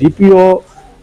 DPO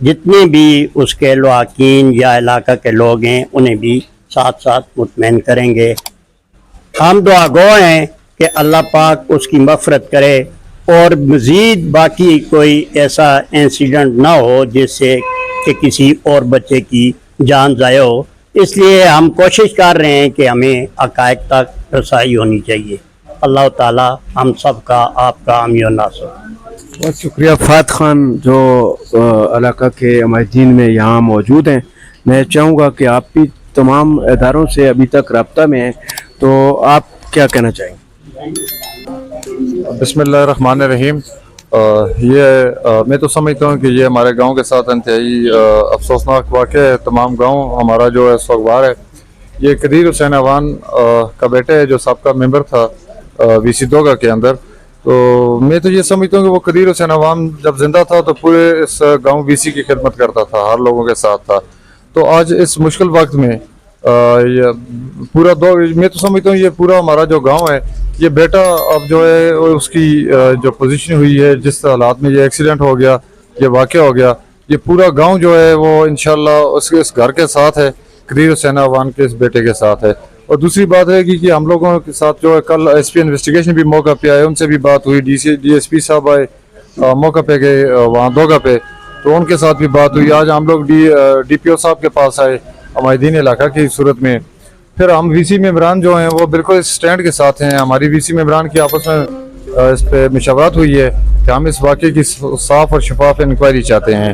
جتنے بھی اس کے لواحقین یا علاقہ کے لوگ ہیں انہیں بھی ساتھ ساتھ مطمئن کریں گے. ہم دعا گو ہیں کہ اللہ پاک اس کی مغفرت کرے اور مزید باقی کوئی ایسا انسیڈنٹ نہ ہو جس سے کہ کسی اور بچے کی جان ضائع ہو. اس لیے ہم کوشش کر رہے ہیں کہ ہمیں حقائق تک رسائی ہونی چاہیے. اللہ تعالی ہم سب کا آپ کا حامی و ناصر. بہت شکریہ فات خان جو علاقہ کے عمائدین میں یہاں موجود ہیں. میں چاہوں گا کہ آپ بھی تمام اداروں سے ابھی تک رابطہ میں ہیں, تو آپ کیا کہنا چاہیں گے؟ بسم اللہ الرحمن الرحیم. میں تو سمجھتا ہوں کہ یہ ہمارے گاؤں کے ساتھ انتہائی افسوسناک واقعہ ہے. تمام گاؤں ہمارا جو ہے سوگوار ہے. یہ قدیر حسین اوان کا بیٹا ہے جو سابقہ ممبر تھا وی سی دوگا کے اندر. تو میں تو یہ سمجھتا ہوں کہ وہ قدیر حسین اوان جب زندہ تھا تو پورے اس گاؤں وی سی کی خدمت کرتا تھا, ہر لوگوں کے ساتھ تھا. تو آج اس مشکل وقت میں یہ پورا میں تو سمجھتا ہوں یہ پورا ہمارا جو گاؤں ہے, یہ بیٹا اب جو ہے اس کی جو پوزیشن ہوئی ہے, جس حالات میں یہ ایکسیڈنٹ ہو گیا, یہ واقعہ ہو گیا, یہ پورا گاؤں جو ہے وہ انشاءاللہ اس گھر کے ساتھ ہے, قدیر حسین اوان کے اس بیٹے کے ساتھ ہے. اور دوسری بات ہے کہ ہم لوگوں کے ساتھ جو ہے کل ایس پی انویسٹیگیشن بھی موقع پہ آئے, ان سے بھی بات ہوئی. ڈی ایس پی صاحب آئے, موقع پہ گئے وہاں دوگا پہ, تو ان کے ساتھ بھی بات ہوئی. آج ہم لوگ ڈی پی او صاحب کے پاس آئے عمائدین علاقہ کی صورت میں. پھر ہم وی سی ممبران جو ہیں وہ بالکل اس سٹینڈ کے ساتھ ہیں. ہماری وی سی ممبران کی آپس میں اس پہ مشاورت ہوئی ہے کہ ہم اس واقعے کی صاف اور شفاف انکوائری چاہتے ہیں.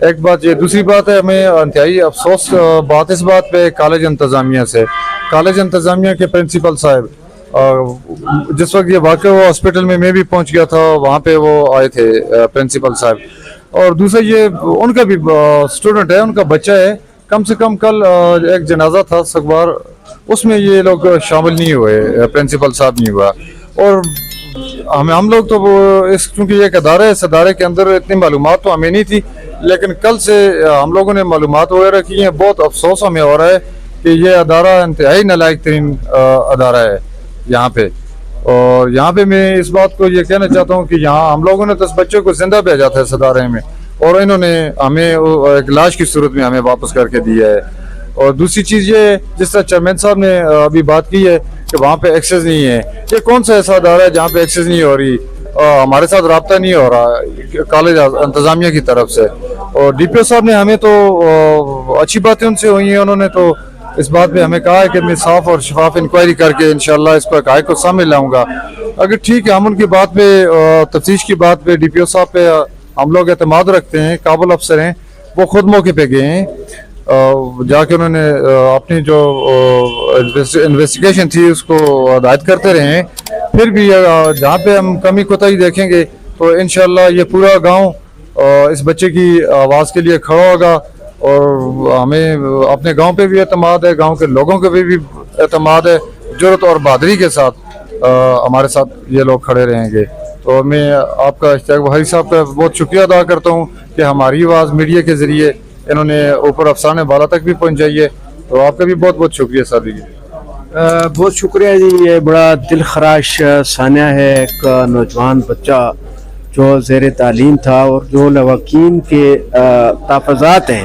ایک بات یہ. دوسری بات ہے, ہمیں انتہائی افسوس بات اس بات پہ کالج انتظامیہ سے, کالج انتظامیہ کے پرنسپل صاحب, جس وقت یہ واقعہ ہوا ہاسپٹل میں بھی پہنچ گیا تھا, وہاں پہ وہ آئے تھے پرنسپل صاحب. اور دوسرا یہ ان کا بھی اسٹوڈنٹ ہے, ان کا بچہ ہے. کم سے کم کل ایک جنازہ تھا سگوار, اس میں یہ لوگ شامل نہیں ہوئے, پرنسپل صاحب نہیں ہوا. اور ہم لوگ تو وہ چونکہ یہ ایک ادارہ ہے, اس ادارے کے اندر اتنی معلومات تو ہمیں نہیں تھی, لیکن کل سے ہم لوگوں نے معلومات وغیرہ کی ہیں. بہت افسوس ہمیں ہو رہا ہے کہ یہ ادارہ انتہائی نالائق ترین ادارہ ہے یہاں پہ. اور یہاں پہ میں اس بات کو یہ کہنا چاہتا ہوں کہ یہاں ہم لوگوں نے تو اس بچے کو زندہ بھیجا تھا اس ادارے میں, اور انہوں نے ہمیں ایک لاش کی صورت میں ہمیں واپس کر کے دیا ہے. اور دوسری چیز یہ ہے, جس طرح چیئرمین صاحب نے ابھی بات کی ہے کہ وہاں پہ ایکسیس نہیں ہے. یہ کون سا ایسا ادارہ ہے جہاں پہ ایکسیس نہیں ہو رہی, ہمارے ساتھ رابطہ نہیں ہو رہا کالج انتظامیہ کی طرف سے. اور ڈی پی او صاحب نے ہمیں تو اچھی باتیں ان سے ہوئی ہیں, انہوں نے تو اس بات پہ ہمیں کہا ہے کہ میں صاف اور شفاف انکوائری کر کے انشاءاللہ اس پر حقائق کو سامنے لاؤں گا. اگر ٹھیک ہے, ہم ان کی بات پہ تفتیش کی بات پہ ڈی پی او صاحب پہ ہم لوگ اعتماد رکھتے ہیں. قابل افسر ہیں, وہ خود موقع پہ گئے ہیں, جا کے انہوں نے اپنی جو انویسٹیگیشن تھی اس کو ہدایت کرتے رہے ہیں. پھر بھی جہاں پہ ہم کمی کوتاہی دیکھیں گے تو انشاءاللہ یہ پورا گاؤں اس بچے کی آواز کے لیے کھڑا ہوگا. اور ہمیں اپنے گاؤں پہ بھی اعتماد ہے, گاؤں کے لوگوں کے بھی اعتماد ہے. جرأت اور بہادری کے ساتھ ہمارے ساتھ یہ لوگ کھڑے رہیں گے. تو میں آپ کا اشتیاق بخاری صاحب کا بہت شکریہ ادا کرتا ہوں کہ ہماری آواز میڈیا کے ذریعے انہوں نے اوپر افسانے بالا تک بھی پہنچائی ہے. تو آپ کا بھی بہت بہت شکریہ سر. بہت شکریہ جی. یہ بڑا دل خراش سانحہ ہے. ایک نوجوان بچہ جو زیر تعلیم تھا اور جو لواحقین کے تحفظات ہیں,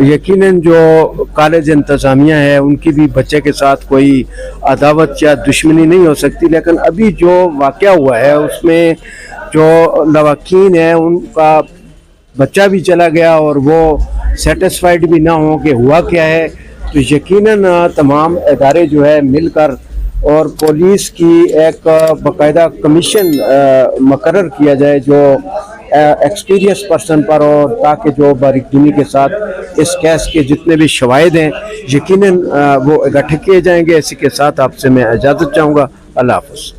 یقیناً جو کالج انتظامیہ ہے ان کی بھی بچے کے ساتھ کوئی عداوت یا دشمنی نہیں ہو سکتی, لیکن ابھی جو واقعہ ہوا ہے اس میں جو لواحقین ہیں ان کا بچہ بھی چلا گیا اور وہ سیٹسفائیڈ بھی نہ ہوں کہ ہوا کیا ہے. تو یقیناً تمام ادارے جو ہے مل کر اور پولیس کی ایک باقاعدہ کمیشن مقرر کیا جائے جو ایکسپیرینس پرسن پر, اور تاکہ جو باریک بینی کے ساتھ اس کیس کے جتنے بھی شواہد ہیں یقیناً وہ اکٹھے کیے جائیں گے. اسی کے ساتھ آپ سے میں اجازت چاہوں گا. اللہ حافظ.